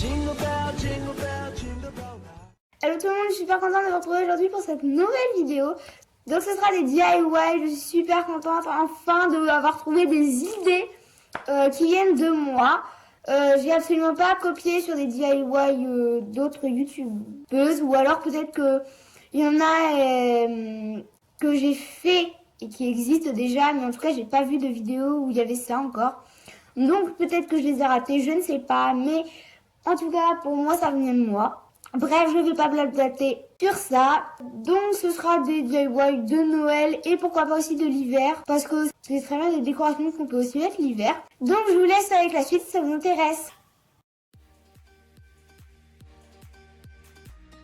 Hello tout le monde, je suis super contente de vous retrouver aujourd'hui pour cette nouvelle vidéo. Donc ce sera des DIY, je suis super contente enfin d'avoir trouvé des idées qui viennent de moi. J'ai absolument pas copié sur des DIY d'autres youtubeuses, ou alors peut-être que il y en a que j'ai fait et qui existent déjà, mais en tout cas j'ai pas vu de vidéo où il y avait ça encore. Donc peut-être que je les ai ratés, je ne sais pas, mais en tout cas pour moi ça vient de moi. Bref, je ne vais pas blablater sur ça. Donc ce sera des DIY de Noël et pourquoi pas aussi de l'hiver, parce que c'est très bien des décorations qu'on peut aussi mettre l'hiver. Donc je vous laisse avec la suite si ça vous intéresse.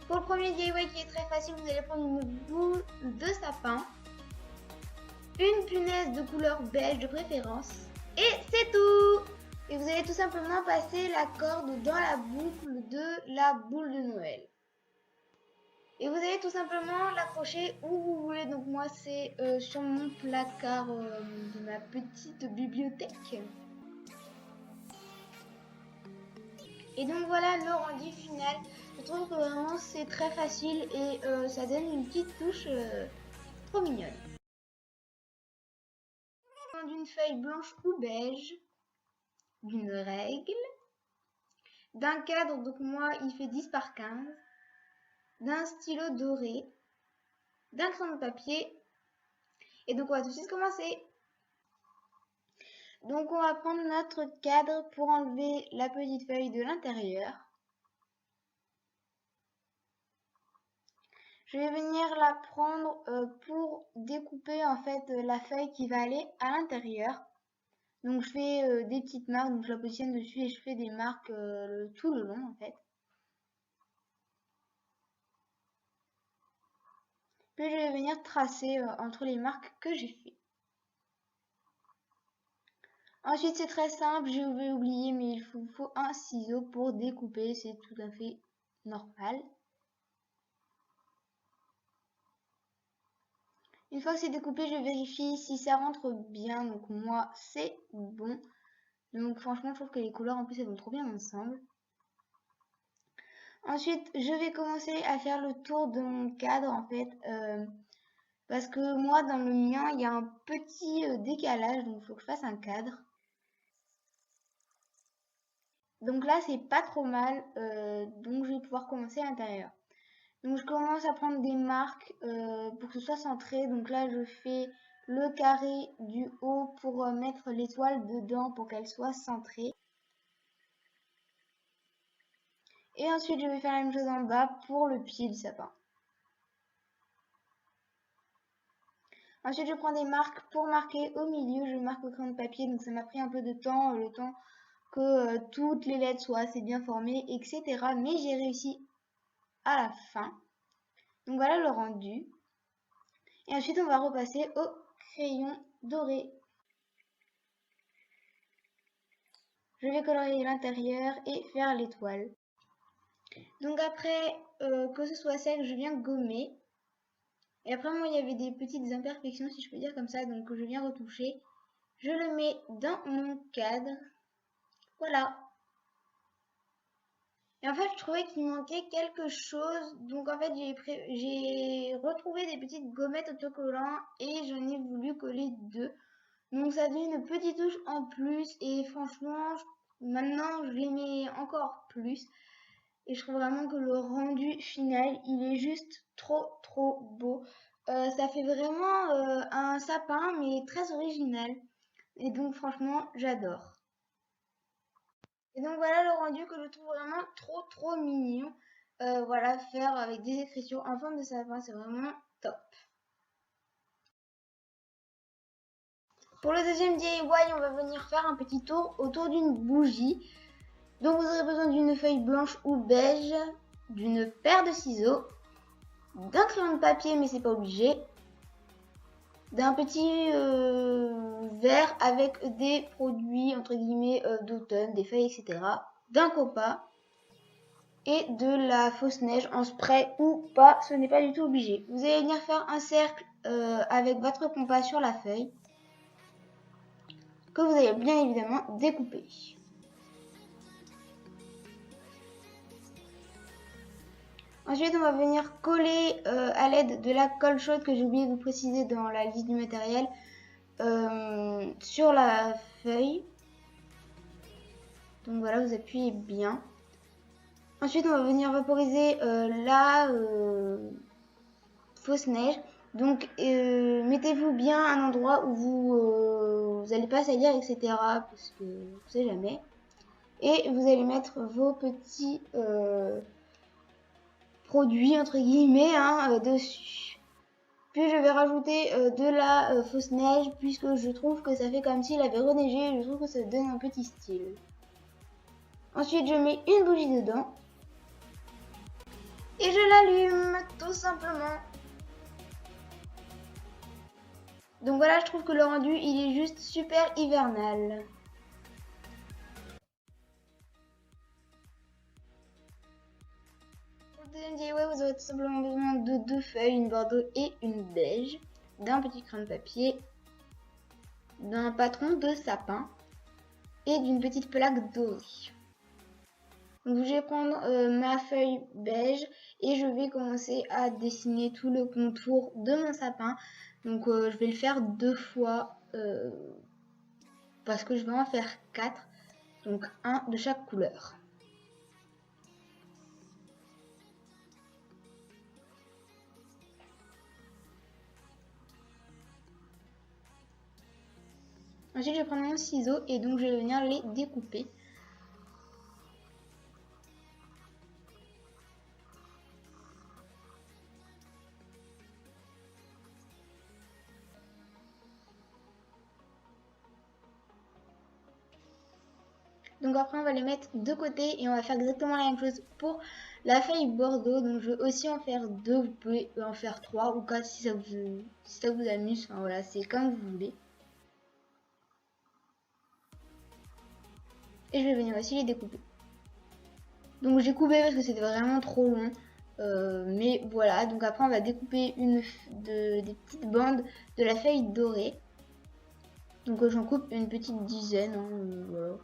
Pour le premier DIY qui est très facile, vous allez prendre une boule de sapin, une punaise de couleur beige de préférence, et c'est tout. Et vous allez tout simplement passer la corde dans la boucle de la boule de Noël. Et vous allez tout simplement l'accrocher où vous voulez. Donc moi c'est sur mon placard de ma petite bibliothèque. Et donc voilà le rendu final. Je trouve que vraiment c'est très facile et ça donne une petite touche trop mignonne. D'une feuille blanche ou beige, d'une règle, d'un cadre, donc moi il fait 10 par 15, d'un stylo doré, d'un crayon de papier. Et donc on va tout de suite commencer. Donc on va prendre notre cadre pour enlever la petite feuille de l'intérieur. Je vais venir la prendre pour découper en fait la feuille qui va aller à l'intérieur. Donc je fais des petites marques, donc je la positionne dessus et je fais des marques tout le long en fait. Puis je vais venir tracer entre les marques que j'ai fait. Ensuite c'est très simple, je vais oublier mais il vous faut un ciseau pour découper, c'est tout à fait normal. Une fois que c'est découpé, je vérifie si ça rentre bien. Donc moi, c'est bon. Donc franchement, je trouve que les couleurs en plus, elles vont trop bien ensemble. Ensuite, je vais commencer à faire le tour de mon cadre en fait. Parce que moi, dans le mien, il y a un petit décalage. Donc il faut que je fasse un cadre. Donc là, c'est pas trop mal. Donc je vais pouvoir commencer à l'intérieur. Donc je commence à prendre des marques pour que ce soit centré. Donc là je fais le carré du haut pour mettre l'étoile dedans pour qu'elle soit centrée. Et ensuite je vais faire la même chose en bas pour le pied du sapin. Ensuite je prends des marques pour marquer au milieu. Je marque au crayon de papier, donc ça m'a pris un peu de temps, le temps que toutes les lettres soient assez bien formées, etc. Mais j'ai réussi à la fin. Donc voilà le rendu. Et ensuite on va repasser au crayon doré. Je vais colorier l'intérieur et faire l'étoile. Donc après que ce soit sec, je viens gommer. Et après moi il y avait des petites imperfections si je peux dire comme ça, donc je viens retoucher. Je le mets dans mon cadre. Voilà. Et en fait je trouvais qu'il manquait quelque chose. Donc en fait j'ai retrouvé des petites gommettes autocollants et j'en ai voulu coller deux. Donc ça donne une petite touche en plus et franchement maintenant je les mets encore plus. Et je trouve vraiment que le rendu final, il est juste trop beau. Ça fait vraiment un sapin, mais très original. Et donc franchement, j'adore. Et donc voilà le rendu que je trouve vraiment trop mignon. Voilà, faire avec des écritures en forme de sapin, c'est vraiment top. Pour le deuxième DIY, on va venir faire un petit tour autour d'une bougie. Donc vous aurez besoin d'une feuille blanche ou beige, d'une paire de ciseaux, d'un crayon de papier mais c'est pas obligé, d'un petit verre avec des produits entre guillemets d'automne, des feuilles etc, d'un copa et de la fausse neige en spray ou pas, ce n'est pas du tout obligé. Vous allez venir faire un cercle avec votre compas sur la feuille que vous allez bien évidemment découper. Ensuite, on va venir coller à l'aide de la colle chaude que j'ai oublié de vous préciser dans la liste du matériel sur la feuille. Donc voilà, vous appuyez bien. Ensuite, on va venir vaporiser la fausse neige. Donc, mettez-vous bien à un endroit où vous n'allez pas salir, etc. Parce que on ne sait jamais. Et vous allez mettre vos petits produits, entre guillemets, dessus. Puis, je vais rajouter de la fausse neige, puisque je trouve que ça fait comme s'il avait reneigé. Je trouve que ça donne un petit style. Ensuite, je mets une bougie dedans. Et je l'allume, tout simplement. Donc voilà, je trouve que le rendu, il est juste super hivernal. Pour le deuxième DIY, vous aurez tout simplement besoin de 2 feuilles, une bordeaux et une beige, d'un petit crayon de papier, d'un patron de sapin et d'une petite plaque dorée. Donc je vais prendre ma feuille beige et je vais commencer à dessiner tout le contour de mon sapin. Donc je vais le faire 2 fois parce que je vais en faire 4. Donc un de chaque couleur. Ensuite je vais prendre mon ciseau et donc je vais venir les découper. Donc après on va les mettre de côté et on va faire exactement la même chose pour la feuille bordeaux. Donc je vais aussi en faire 2, vous pouvez en faire 3 ou 4 si ça vous amuse. Enfin voilà, c'est comme vous voulez. Et je vais venir aussi les découper. Donc j'ai coupé parce que c'était vraiment trop long. Mais voilà, donc après on va découper des petites bandes de la feuille dorée. Donc j'en coupe une petite dizaine. Voilà.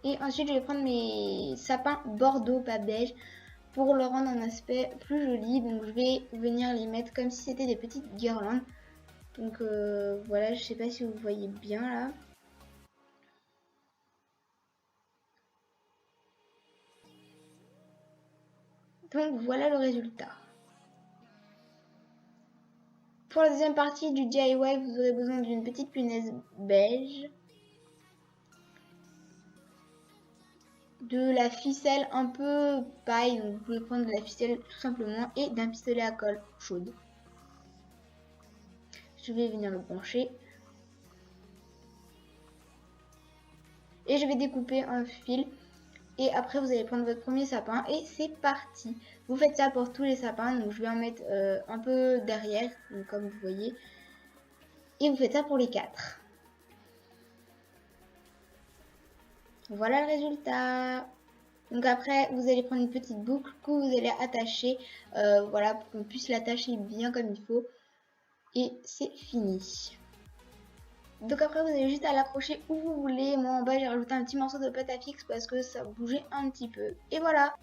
Et ensuite je vais prendre mes sapins bordeaux, pas beige, pour leur rendre un aspect plus joli. Donc je vais venir les mettre comme si c'était des petites guirlandes. Donc voilà, je sais pas si vous voyez bien là. Donc voilà le résultat. Pour la deuxième partie du DIY, vous aurez besoin d'une petite punaise beige, de la ficelle un peu paille, donc vous pouvez prendre de la ficelle tout simplement, et d'un pistolet à colle chaude. Je vais venir le brancher. Et je vais découper un fil. Et après, vous allez prendre votre premier sapin et c'est parti. Vous faites ça pour tous les sapins. Donc, je vais en mettre un peu derrière, donc, comme vous voyez. Et vous faites ça pour les 4. Voilà le résultat. Donc après, vous allez prendre une petite boucle que vous allez attacher. Voilà, pour qu'on puisse l'attacher bien comme il faut. Et c'est fini. Donc après, vous avez juste à l'accrocher où vous voulez. Moi, en bas, j'ai rajouté un petit morceau de pâte à fixe parce que ça bougeait un petit peu. Et voilà.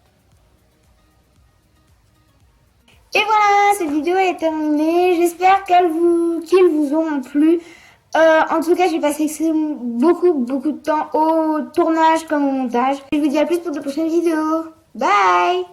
Et voilà, cette vidéo est terminée. J'espère qu'ils vous ont plu. En tout cas, j'ai passé beaucoup de temps au tournage comme au montage. Je vous dis à plus pour de prochaines vidéos. Bye!